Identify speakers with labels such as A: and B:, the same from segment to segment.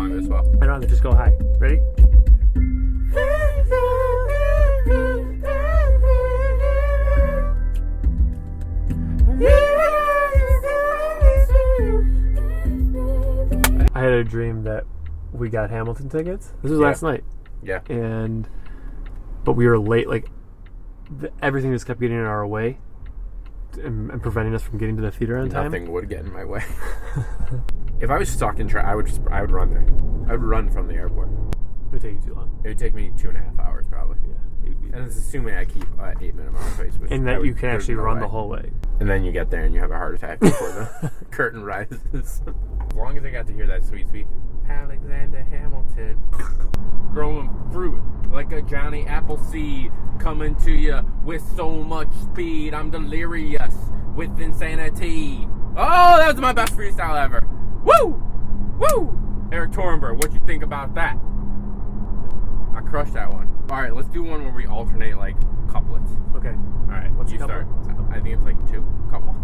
A: song as well.
B: I don't know, just go high. Ready? I had a dream that we got Hamilton tickets. This was last night.
A: Yeah.
B: But we were late. Like, everything just kept getting in our way and preventing us from getting to the theater on time.
A: Nothing would get in my way. If I was stuck in traffic, I would run there. I would run from the airport.
B: It would take you too long.
A: It would take me 2.5 hours probably.
B: Yeah.
A: And it's assuming I keep 8-minute mile pace.
B: And that you can actually run the whole way.
A: And then you get there and you have a heart attack before the curtain rises. As long as I got to hear that sweet Alexander Hamilton growing fruit like a Johnny Appleseed, coming to you with so much speed. I'm delirious with insanity. Oh, that was my best freestyle ever. Woo! Woo! Eric Torenberg, what you think about that? I crushed that one. All right, let's do one where we alternate like couplets.
B: Okay.
A: All right,
B: What's
A: you
B: a couple?
A: start. I think it's like 2 couple.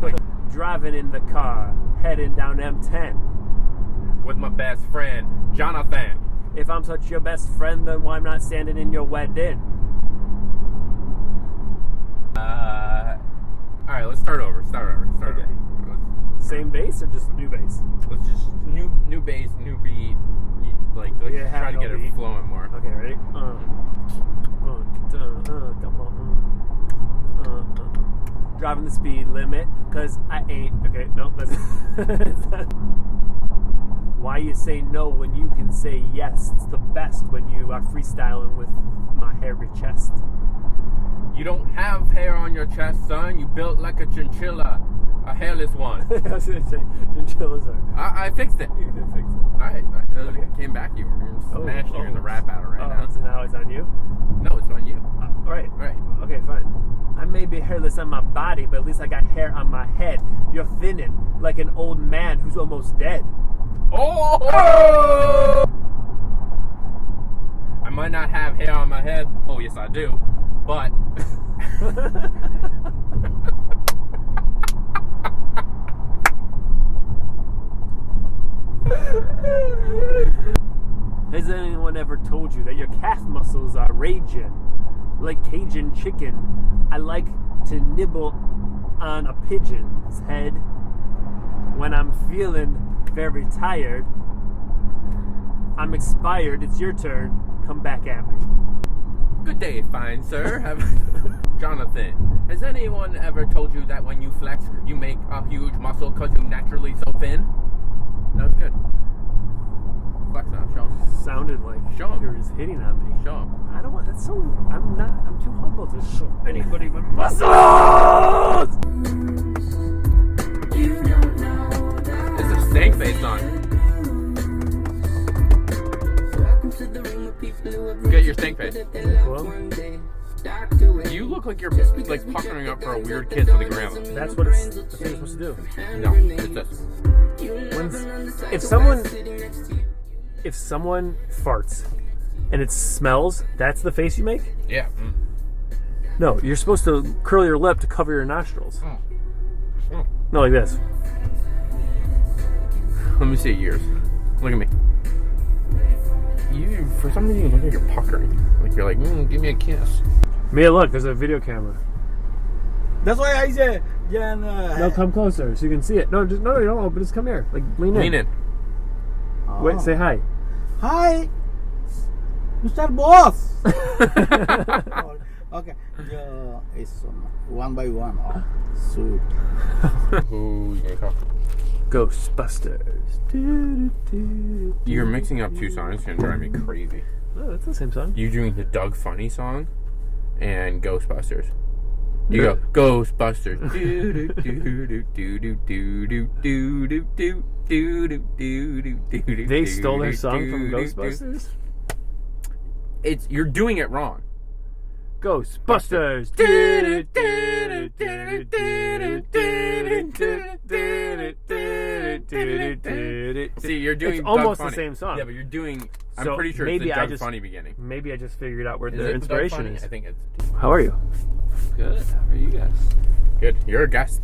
B: Like, driving in the car, heading down M10
A: with my best friend Jonathon.
B: If I'm such your best friend, then why I'm not standing in your wedding?
A: All right, let's start over.
B: Okay. Same bass or just new bass?
A: Let's just new bass, new beat. Like, let's try to get it flowing more.
B: Okay, ready? Driving the speed limit, cause I ain't. Okay, no, that's. Why you say no when you can say yes? It's the best when you are freestyling with my hairy chest.
A: You don't have hair on your chest, son. You built like a chinchilla, a hairless one.
B: I was gonna say chinchillas are.
A: I fixed it.
B: You did fix it.
A: I
B: Okay.
A: came back. You were smashing. You're in the rap battle right now.
B: So now it's on you.
A: No, it's on you.
B: Right.
A: Right.
B: Okay, fine. I may be hairless on my body, but at least I got hair on my head. You're thinning like an old man who's almost dead.
A: Oh! I might not have hair on my head. Oh, yes, I do. But
B: has anyone ever told you that your calf muscles are raging like Cajun chicken? I like to nibble on a pigeon's head when I'm feeling very tired. I'm expired. It's your turn. Come back at me.
A: good day, fine sir. Jonathon, has anyone ever told you that when you flex, you make a huge muscle because you're naturally so thin? That was good. Flex now, show him.
B: Sounded like
A: Show him.
B: he was hitting on me.
A: Show him.
B: I don't want. That's so. I'm too humble to show anybody my muscles.
A: This is a stank face song. Get your stank face.
B: Well,
A: You look like you're like puckering up for a weird kiss with a grandma.
B: that's what it's supposed to do.
A: No, it's this.
B: If someone farts and it smells, that's the face you make?
A: Yeah.
B: No, you're supposed to curl your lip to cover your nostrils. No, like this.
A: Let me see yours. Look at me. You, for some reason, you look like you're puckering. Like you're like, give me a kiss.
B: Mia, look, there's a video camera.
C: That's why I said,
B: No, come closer so you can see it. No, just no, you don't. But just come here. Like lean in.
A: Lean in.
B: Wait, say hi.
C: Hi, Mr. Boss. Okay, it's one by one. Oh, sweet.
A: Who you gonna call?
B: Ghostbusters.
A: You're mixing up two songs. It's gonna drive me crazy.
B: Oh, that's the same song.
A: You're doing the Doug Funny song and Ghostbusters. You go Ghostbusters.
B: They stole their song from Ghostbusters?
A: You're doing it wrong.
B: Ghostbusters.
A: See, you're doing
B: it's almost
A: Doug
B: the
A: Funny.
B: same song.
A: Yeah, but you're doing. I'm
B: So
A: pretty sure it's the Doug Funny beginning.
B: Maybe I just figured out where
A: Is
B: the
A: it
B: inspiration
A: Doug Funny?
B: is.
A: I think it's
B: How are you?
C: Good. How are you guys?
A: good. You're a guest.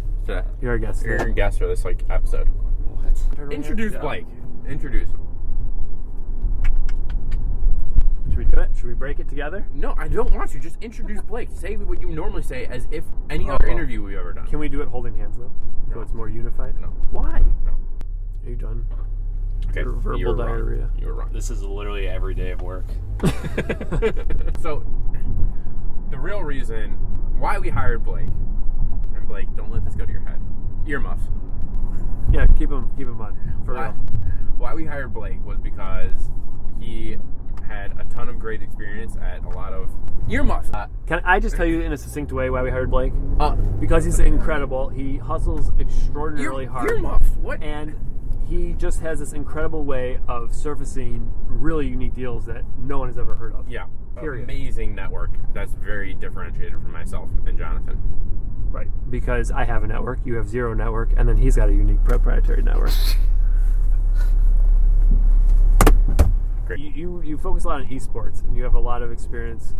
B: You're a guest.
A: You're a guest for this episode.
C: What?
A: Introduce Blake. Introduce him.
B: Should we do it? Should we break it together?
A: No, I don't want to. Just introduce Blake. Say what you normally say as if any other interview we've ever done.
B: Can we do it holding hands, though? So it's more unified?
A: No.
B: Why?
A: No.
B: Are you done?
A: Okay.
B: Verbal diarrhea.
A: You were wrong.
D: This is literally every day of work.
A: So, the real reason why we hired Blake, and Blake, don't let this go to your head. Earmuffs.
B: Yeah, keep them on. For real.
A: Why we hired Blake was because he had a ton of great experience at a lot of earmuffs.
B: Can I just tell you in a succinct way why we hired Blake? Because he's incredible. He hustles extraordinarily hard.
A: Earmuffs? What?
B: And he just has this incredible way of surfacing really unique deals that no one has ever heard of.
A: Yeah.
B: Period.
A: Amazing network. That's very differentiated from myself and Jonathan.
B: Right. Because I have a network, you have zero network, and then he's got a unique proprietary network.
A: Great.
B: You focus a lot on eSports, and you have a lot of experience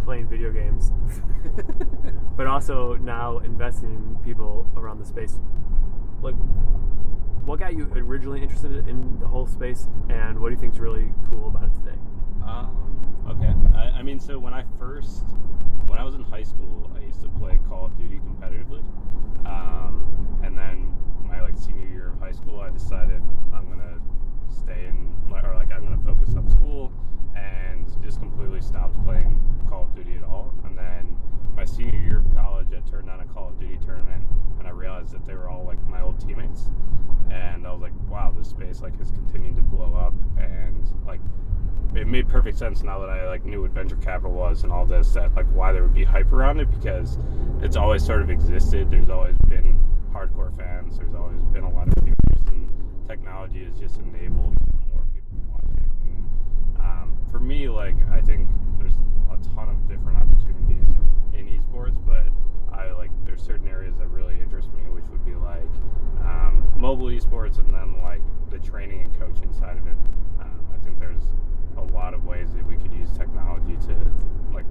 B: playing video games, but also now investing in people around the space. Like, what got you originally interested in the whole space, and what do you think is really cool about it today?
D: Okay. I mean, so when I was in high school, I used to play Call of Duty competitively. And then my senior year of high school, I decided I'm gonna I'm gonna focus on school, and just completely stopped playing Call of Duty at all. And then my senior year of college, I turned on a Call of Duty tournament, and I realized that they were all my old teammates. And I was like, wow, this space has continued to blow up, and it made perfect sense now that I knew what venture capital was and all this, that why there would be hype around it, because it's always sort of existed. There's always been hardcore fans. There's always been a lot of viewers, and technology has just enabled more people to watch it. And for me, I think there's a ton of different opportunities in esports, but there's certain areas that really interest me, which would be mobile esports, and then the training and coaching side of it. I think there's a lot of ways that we could use technology to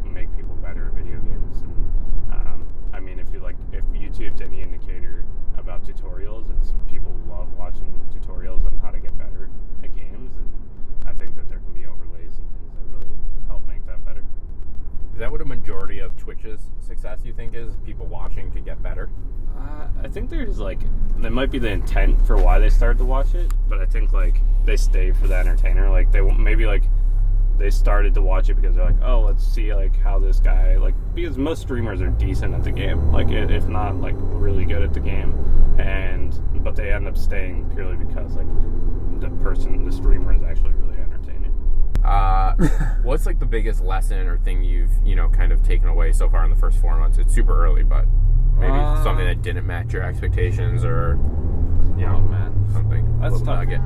D: make people better at video games. And I mean, if YouTube's any indicator about tutorials, it's people love watching tutorials on how to get better at games, and I think that there can be overlays and things that really help make that better.
A: Is that what a majority of Twitch's success, you think, is? People watching to get better?
D: I think there's there might be the intent for why they started to watch it, but I think they stay for the entertainer. They started to watch it because they're oh, let's see how this guy because most streamers are decent at the game, if not really good at the game, but they end up staying purely because the streamer is actually really entertaining.
A: What's the biggest lesson or thing you've kind of taken away so far in the first 4 months? It's super early, but maybe something that didn't match your expectations, or something.
D: That's tough.
A: Nugget.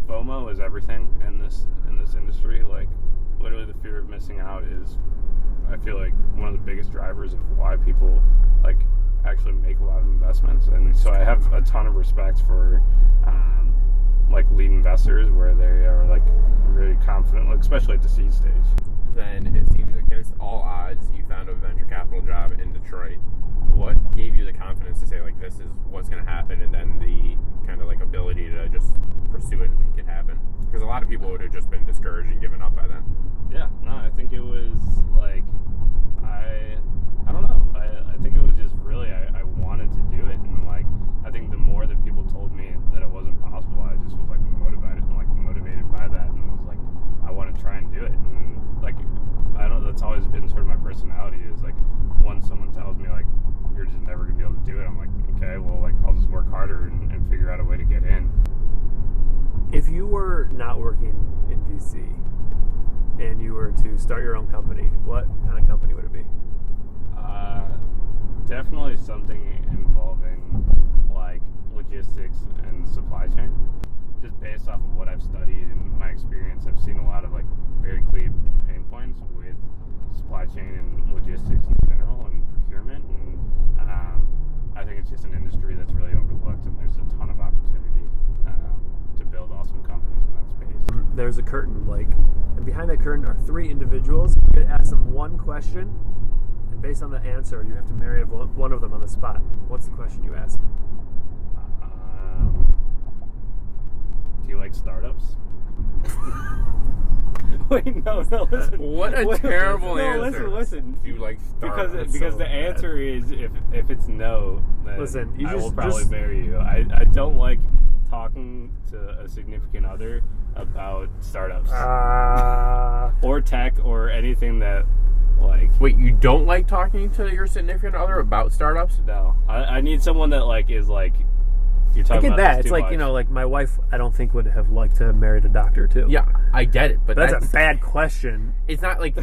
D: FOMO is everything in this industry. Literally, the fear of missing out is, I feel one of the biggest drivers of why people actually make a lot of investments. And so I have a ton of respect for lead investors, where they are really confident, especially at the seed stage.
A: Then it seems against all odds you found a venture capital job in Detroit. What gave you the confidence to say this is what's going to happen, and then the kind of ability to just pursue it and make it happen? Because a lot of people would have just been discouraged and given up by then.
D: Yeah, no, I think it was I don't know. I think it was just really I wanted to do it, and I think the more that people told me that it wasn't possible, I just was motivated by that, and was I want to try and do it. And I don't. That's always been sort of my personality, is once someone tells me you're just never gonna be able to do it, I'm okay, well I'll just work harder and figure out a way to get in.
B: If you were not working in VC and you were to start your own company, what kind of company would it be?
D: Definitely something involving logistics and supply chain. Just based off of what I've studied and my experience, I've seen a lot of very clear pain points with supply chain and logistics in general, and procurement. And I think it's just an industry that's really overlooked, and there's a ton of opportunity to build awesome companies in that space.
B: There's a curtain, and behind that curtain are 3 individuals. You ask them one question, and based on the answer, you have to marry one of them on the spot. What's the question you ask?
D: Do you like startups? Wait, no, listen.
A: What a terrible
D: no,
A: answer.
D: listen.
A: You like Starbucks?
D: Because
B: so
D: the
B: bad.
D: answer is if it's no, then
B: Listen, you
D: I will
B: just-
D: probably marry you. I don't like talking to a significant other about startups or tech or anything that like.
A: Wait, you don't like talking to your significant other about startups?
D: No, I need someone that like is like. You're
B: I
D: talking
B: get
D: about
B: that.
D: this
B: It's
D: too
B: like,
D: much.
B: you know, like my wife, I don't think would have liked to have married a doctor too.
A: Yeah, I get it, but
B: But that's a bad question.
A: It's not like,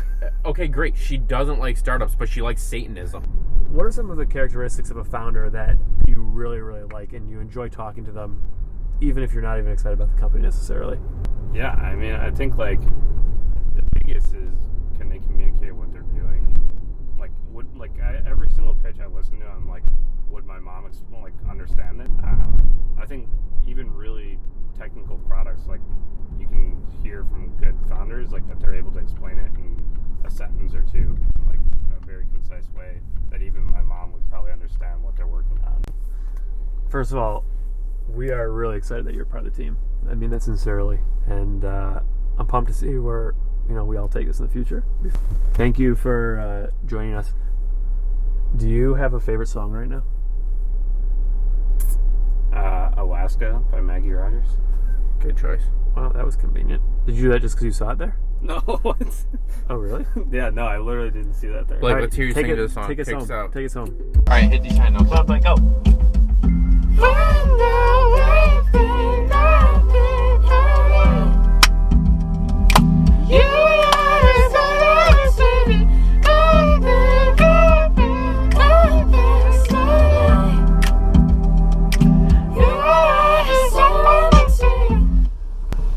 A: okay, great, she doesn't like startups, but she likes Satanism.
B: What are some of the characteristics of a founder that you really, really like and you enjoy talking to them, even if you're not even excited about the company necessarily?
D: Yeah, I mean, I think like the biggest is can they communicate what they're doing? Like, every single pitch I listen to, I'm like, would my mom like understand it? I think even really technical products, like you can hear from good founders, like that they're able to explain it in a sentence or two, like a very concise way that even my mom would probably understand what they're working on.
B: First of all, we are really excited that you're part of the team. I mean that sincerely. And I'm pumped to see where, you know, we all take this in the future. Thank you for joining us. Do you have a favorite song right now?
D: Alaska by Maggie Rogers.
A: Good choice.
B: Well, that was convenient. Did you do that just because you saw it there?
D: No, what?
B: Oh, really?
D: Yeah, no, I literally didn't see that there.
A: Like,
B: All right,
A: let's hear you
B: take
A: sing
B: it-
A: this song.
B: Take us
A: Kick
B: home.
A: us out.
B: Take us home.
A: Alright, hit these high notes.
B: Well, but go.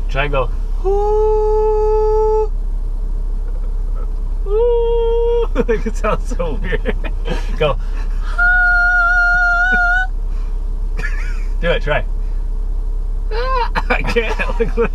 B: Try and go. Ooh. Ooh. It sounds so weird. Go. Do it. Try. I can't.